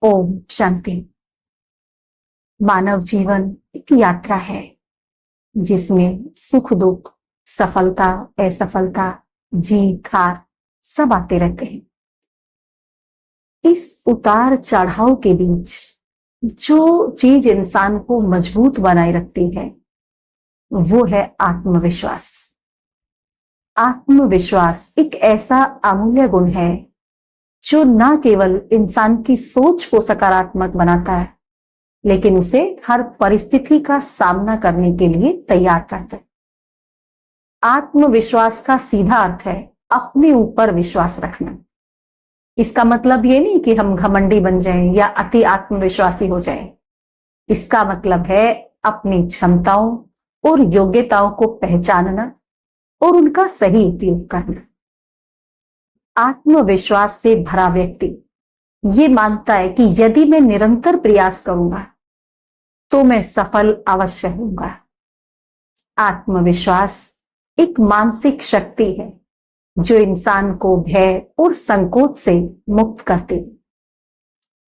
ओम शांति। मानव जीवन एक यात्रा है जिसमें सुख दुख, सफलता असफलता, जीत हार सब आते रहते हैं। इस उतार चढ़ाव के बीच जो चीज इंसान को मजबूत बनाए रखती है वो है आत्मविश्वास। आत्मविश्वास एक ऐसा अमूल्य गुण है जो न केवल इंसान की सोच को सकारात्मक बनाता है लेकिन उसे हर परिस्थिति का सामना करने के लिए तैयार करता है। आत्मविश्वास का सीधा अर्थ है अपने ऊपर विश्वास रखना। इसका मतलब ये नहीं कि हम घमंडी बन जाएं या अति आत्मविश्वासी हो जाएं। इसका मतलब है अपनी क्षमताओं और योग्यताओं को पहचानना और उनका सही उपयोग करना। आत्मविश्वास से भरा व्यक्ति ये मानता है कि यदि मैं निरंतर प्रयास करूंगा तो मैं सफल अवश्य होऊंगा। आत्मविश्वास एक मानसिक शक्ति है जो इंसान को भय और संकोच से मुक्त करती है।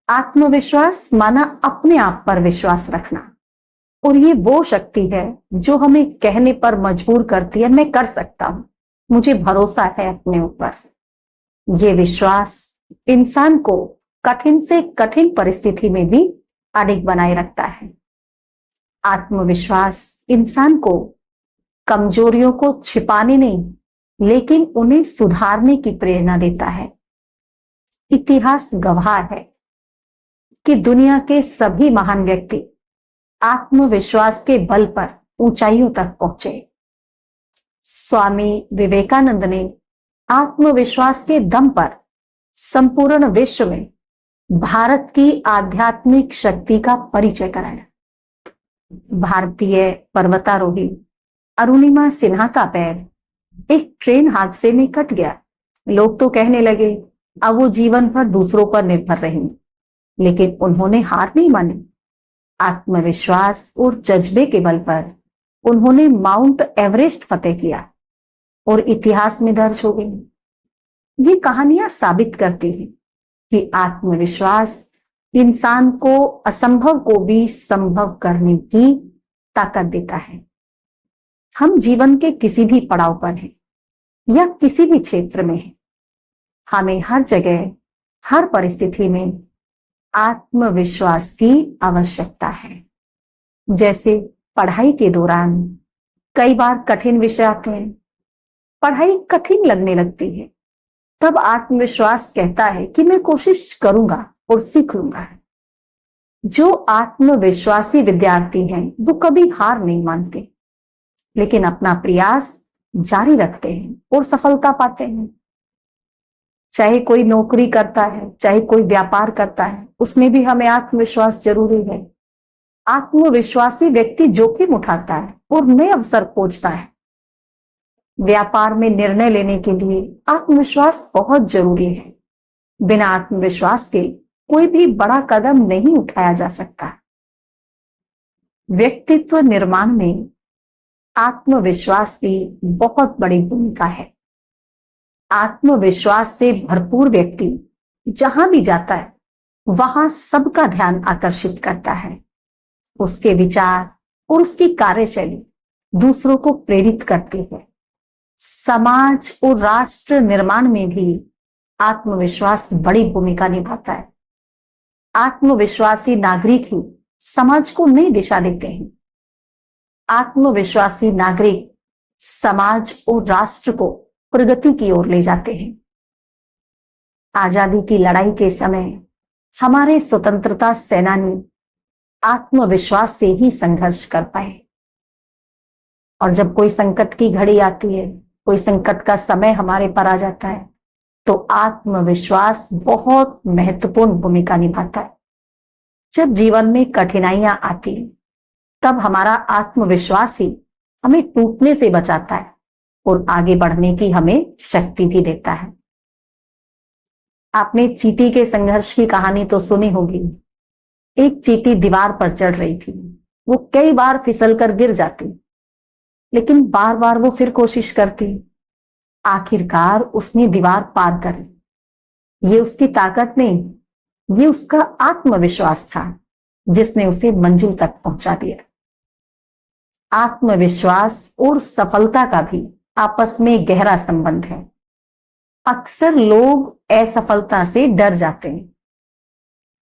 आत्मविश्वास माना अपने आप पर विश्वास रखना, और ये वो शक्ति है जो हमें कहने पर मजबूर करती है मैं कर सकता हूं, मुझे भरोसा है अपने ऊपर। ये विश्वास इंसान को कठिन से कठिन परिस्थिति में भी अडिग बनाए रखता है। आत्मविश्वास इंसान को कमजोरियों को छिपाने नहीं लेकिन उन्हें सुधारने की प्रेरणा देता है। इतिहास गवाह है कि दुनिया के सभी महान व्यक्ति आत्मविश्वास के बल पर ऊंचाइयों तक पहुंचे। स्वामी विवेकानंद ने आत्मविश्वास के दम पर संपूर्ण विश्व में भारत की आध्यात्मिक शक्ति का परिचय कराया। भारतीय पर्वतारोही अरुणिमा सिन्हा का पैर एक ट्रेन हादसे में कट गया। लोग तो कहने लगे अब वो जीवन भर दूसरों पर निर्भर रहेंगे, लेकिन उन्होंने हार नहीं मानी। आत्मविश्वास और जज्बे के बल पर उन्होंने माउंट एवरेस्ट फतेह किया और इतिहास में दर्ज हो गई। ये कहानियां साबित करती हैं कि आत्मविश्वास इंसान को असंभव को भी संभव करने की ताकत देता है। हम जीवन के किसी भी पड़ाव पर हैं या किसी भी क्षेत्र में हैं, हमें हर जगह हर परिस्थिति में आत्मविश्वास की आवश्यकता है। जैसे पढ़ाई के दौरान कई बार कठिन विषय आते हैं, पढ़ाई कठिन लगने लगती है, तब आत्मविश्वास कहता है कि मैं कोशिश करूंगा और सीख लूंगा। जो आत्मविश्वासी विद्यार्थी हैं वो कभी हार नहीं मानते लेकिन अपना प्रयास जारी रखते हैं और सफलता पाते हैं। चाहे कोई नौकरी करता है, चाहे कोई व्यापार करता है, उसमें भी हमें आत्मविश्वास जरूरी है। आत्मविश्वासी व्यक्ति जोखिम उठाता है और नए अवसर खोजता है। व्यापार में निर्णय लेने के लिए आत्मविश्वास बहुत जरूरी है। बिना आत्मविश्वास के कोई भी बड़ा कदम नहीं उठाया जा सकता। व्यक्तित्व निर्माण में आत्मविश्वास की बहुत बड़ी भूमिका है। आत्मविश्वास से भरपूर व्यक्ति जहां भी जाता है वहां सबका ध्यान आकर्षित करता है। उसके विचार और उसकी कार्यशैली दूसरों को प्रेरित करती है। समाज और राष्ट्र निर्माण में भी आत्मविश्वास बड़ी भूमिका निभाता है। आत्मविश्वासी नागरिक ही समाज को नई दिशा देते हैं। आत्मविश्वासी नागरिक समाज और राष्ट्र को प्रगति की ओर ले जाते हैं। आजादी की लड़ाई के समय हमारे स्वतंत्रता सेनानी आत्मविश्वास से ही संघर्ष कर पाए। और जब कोई संकट की घड़ी आती है, कोई संकट का समय हमारे पर आ जाता है, तो आत्मविश्वास बहुत महत्वपूर्ण भूमिका निभाता है। जब जीवन में कठिनाइयां आती हैं, तब हमारा आत्मविश्वास ही हमें टूटने से बचाता है और आगे बढ़ने की हमें शक्ति भी देता है। आपने चींटी के संघर्ष की कहानी तो सुनी होगी। एक चींटी दीवार पर चढ़ रही थी। वो कई बार फिसल कर गिर जाती, लेकिन बार बार वो फिर कोशिश करती। आखिरकार उसने दीवार पार कर ली। ये उसकी ताकत नहीं ये उसका आत्मविश्वास था जिसने उसे मंजिल तक पहुंचा दिया। आत्मविश्वास और सफलता का भी आपस में गहरा संबंध है। अक्सर लोग असफलता से डर जाते हैं,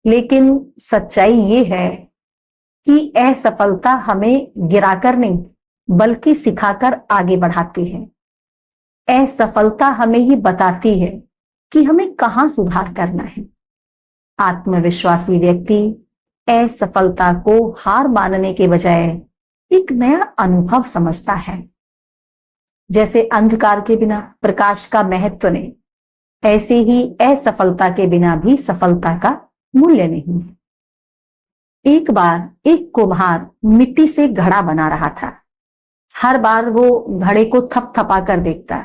लेकिन सच्चाई ये है कि असफलता हमें गिराकर नहीं बल्कि सिखाकर आगे बढ़ाती है। असफलता हमें ये बताती है कि हमें कहां सुधार करना है। आत्मविश्वासी व्यक्ति असफलता को हार मानने के बजाय एक नया अनुभव समझता है। जैसे अंधकार के बिना प्रकाश का महत्व नहीं, ऐसे ही असफलता के बिना भी सफलता का मूल्य नहीं है। एक बार एक कुम्हार मिट्टी से घड़ा बना रहा था। हर बार वो घड़े को थपथपा कर देखता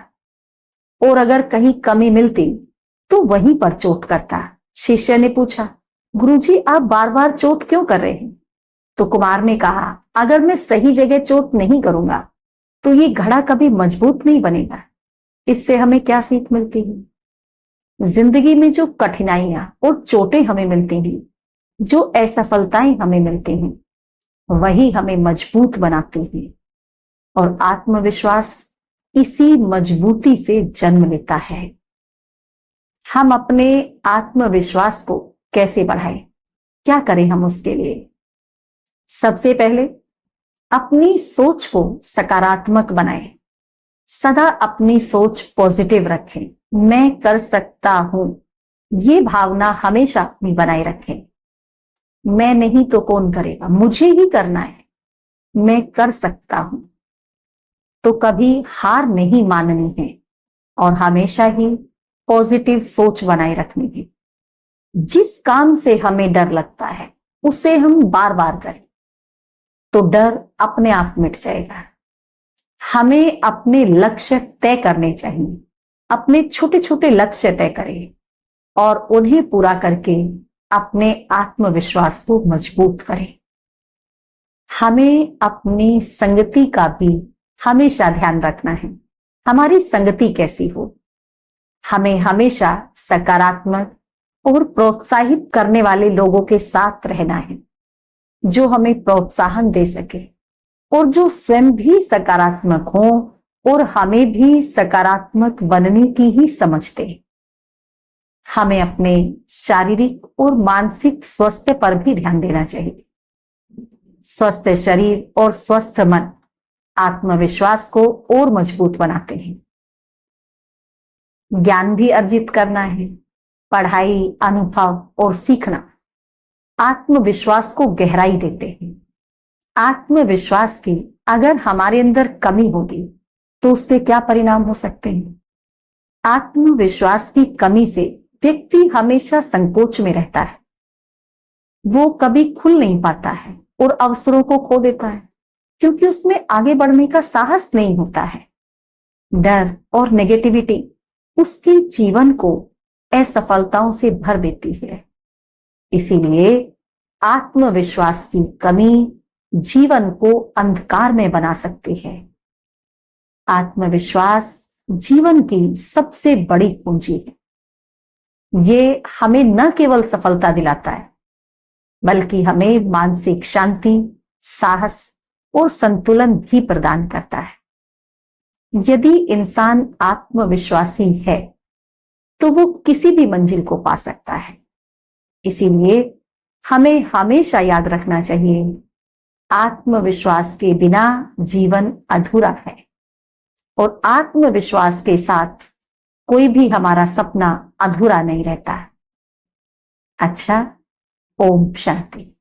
और अगर कहीं कमी मिलती तो वहीं पर चोट करता। शिष्य ने पूछा, गुरुजी आप बार बार चोट क्यों कर रहे हैं? तो कुमार ने कहा, अगर मैं सही जगह चोट नहीं करूंगा तो ये घड़ा कभी मजबूत नहीं बनेगा। इससे हमें क्या सीख मिलती है? जिंदगी में जो कठिनाइयां और चोटें हमें मिलती हैं, जो असफलताएं हमें मिलती हैं, वही हमें मजबूत बनाती हैं। और आत्मविश्वास इसी मजबूती से जन्म लेता है। हम अपने आत्मविश्वास को कैसे बढ़ाएं? क्या करें हम उसके लिए? सबसे पहले अपनी सोच को सकारात्मक बनाएं। सदा अपनी सोच पॉजिटिव रखें। मैं कर सकता हूं, ये भावना हमेशा अपनी बनाए रखें। मैं नहीं तो कौन करेगा, मुझे ही करना है, मैं कर सकता हूं। तो कभी हार नहीं माननी है और हमेशा ही पॉजिटिव सोच बनाए रखनी है। जिस काम से हमें डर लगता है उसे हम बार बार करें तो डर अपने आप मिट जाएगा। हमें अपने लक्ष्य तय करने चाहिए। अपने छोटे छोटे लक्ष्य तय करें और उन्हें पूरा करके अपने आत्मविश्वास को मजबूत करें। हमें अपनी संगति का भी हमेशा ध्यान रखना है। हमारी संगति कैसी हो? हमें हमेशा सकारात्मक और प्रोत्साहित करने वाले लोगों के साथ रहना है, जो हमें प्रोत्साहन दे सके और जो स्वयं भी सकारात्मक हो और हमें भी सकारात्मक बनने की ही समझते। हमें अपने शारीरिक और मानसिक स्वास्थ्य पर भी ध्यान देना चाहिए। स्वस्थ शरीर और स्वस्थ मन आत्मविश्वास को और मजबूत बनाते हैं। ज्ञान भी अर्जित करना है। पढ़ाई, अनुभव और सीखना आत्मविश्वास को गहराई देते हैं। आत्मविश्वास की अगर हमारे अंदर कमी होगी तो उसके क्या परिणाम हो सकते हैं? आत्मविश्वास की कमी से व्यक्ति हमेशा संकोच में रहता है। वो कभी खुल नहीं पाता है और अवसरों को खो देता है क्योंकि उसमें आगे बढ़ने का साहस नहीं होता है। डर और नेगेटिविटी उसके जीवन को असफलताओं से भर देती है। इसीलिए आत्मविश्वास की कमी जीवन को अंधकार में बना सकती है। आत्मविश्वास जीवन की सबसे बड़ी पूंजी है। ये हमें न केवल सफलता दिलाता है बल्कि हमें मानसिक शांति, साहस और संतुलन भी प्रदान करता है। यदि इंसान आत्मविश्वासी है तो वो किसी भी मंजिल को पा सकता है। इसीलिए हमें हमेशा याद रखना चाहिए, आत्मविश्वास के बिना जीवन अधूरा है और आत्मविश्वास के साथ कोई भी हमारा सपना अधूरा नहीं रहता। अच्छा, ओम शांति।